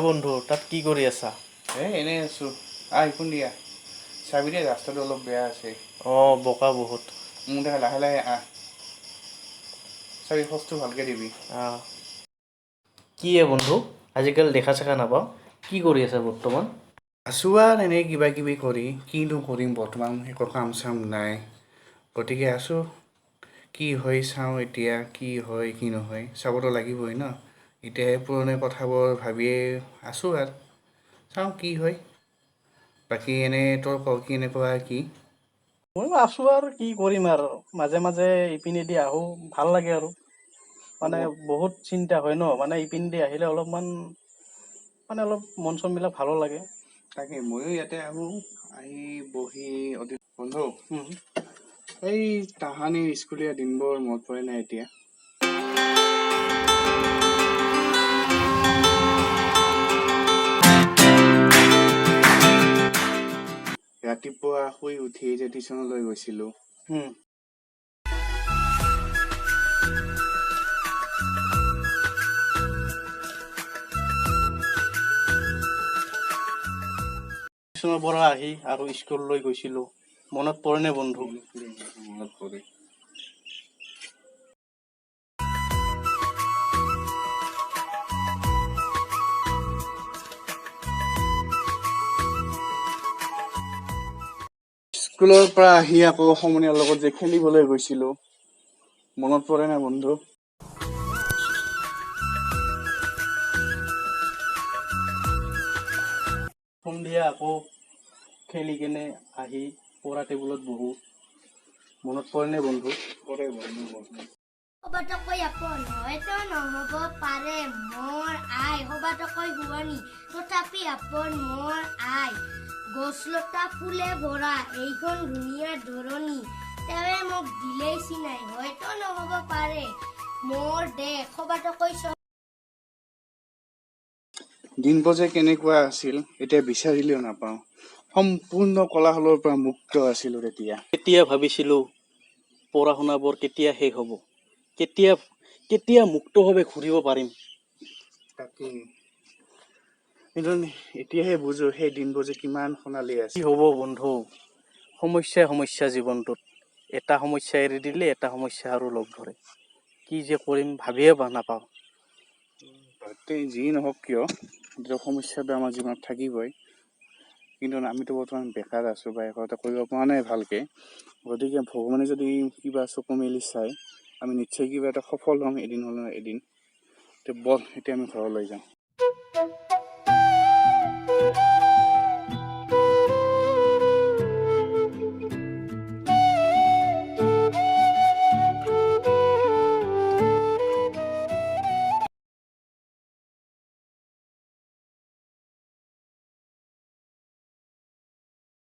বন্ধু তাত কি কৰি আছা? এনেই আছোঁ। আহিছোন দিয়া। চাবি দেই ৰাস্তাটো অলপ বেয়া আছে। বোকা বহুত। দেখা লাহে লাহে চাবি খোজটো ভালকৈ দিবি। কি বন্ধু আজিকালি দেখা চেকা নাপাওঁ, কি কৰি আছা বৰ্তমান? আছোঁ আৰু এনেই কিবা কিবি কৰি, কিনো কৰিম বৰ্তমান একো কাম চাম নাই। গতিকে আছোঁ, কি হয় চাওঁ এতিয়া, কি হয় কি নহয় চাবতো লাগিবই ন। এতিয়া পুৰণি কথাবোৰ ভাবিয়ে আছোঁ আৰু চাওঁ কি হয়। বাকী এনেই তোৰ ক কেনেকুৱা কি? ময়ো আছোঁ আৰু কি কৰিম আৰু মাজে মাজে ইপিনেদি আহোঁ, ভাল লাগে আৰু মানে বহুত চিন্তা হয় ন, মানে ইপিনেদি আহিলে অলপমান অলপ মন চনবিলাক ভালো লাগে। তাকে ময়ো ইয়াতে আহোঁ, আহি বহি বন্ধু উম। এই তাহানিৰ স্কুলীয়া দিনবোৰ মনত পৰে নাই এতিয়া? ৰাতিপুৱা শুই উঠি যে টিউচনলৈ গৈছিলোঁ। টিউচনৰ পৰা আহি আৰু স্কুললৈ গৈছিলোঁ, মনত পৰেনে বন্ধু? মনত পৰে। স্কুলৰ পৰা আহি আকৌ সমনীয়াৰ লগত যে খেলিবলৈ গৈছিলোঁ, মনত পৰে নাই বন্ধু? সন্ধিয়া আকৌ খেলি কেনে আহি পঢ়া টেবুলত বহোঁ, মনত পৰেনে বন্ধু? পৰে বন্ধু। সবাতোকৈ আপন হয়তো নহ'ব পাৰে মোৰ আই, সবাতোকৈ শুৱনি তথাপি আপন মোৰ আই। গছলতা ফুলে ভৰা এইখন ধুনীয়া ধৰণী, তেৱে মোক দিলেই চিনাই হয়তো নহ'ব পাৰে মোৰ দেশ, সবাতোকৈ দিনবোৰ যে কেনেকুৱা আছিল এতিয়া বিচাৰিলেও নাপাওঁ। সম্পূৰ্ণ কোলাহলৰ পৰা মুক্ত আছিলোঁ তেতিয়া। কেতিয়া ভাবিছিলোঁ পঢ়া শুনাবোৰ কেতিয়া শেষ হ'ব, কেতিয়া মুক্তভাৱে ঘূৰিব পাৰিম। তাকেই, কিন্তু এতিয়াহে বুজো সেই দিনবোৰ যে কিমান সোণালী কি আছিল। হ'ব বন্ধু, সমস্যা জীৱনটোত, এটা সমস্যা এৰি দিলে এটা সমস্যা আৰু লগ ধৰে। কি যে কৰিম ভাবিয়ে নাপাওঁ। যি নহওক কিয় সমস্যাটো আমাৰ জীৱনত থাকিবই, কিন্তু আমিতো বৰ্তমান বেকাৰ আছোঁ বা একো এটা কৰিব পৰা নাই ভালকে। গতিকে ভগৱানে যদি কিবা চকু মেলি চাই আমি নিশ্চয় কিবা এটা সফল হ'ম এদিন হ'লেও এদিন। এতিয়া আমি ঘৰলৈ যাওঁ।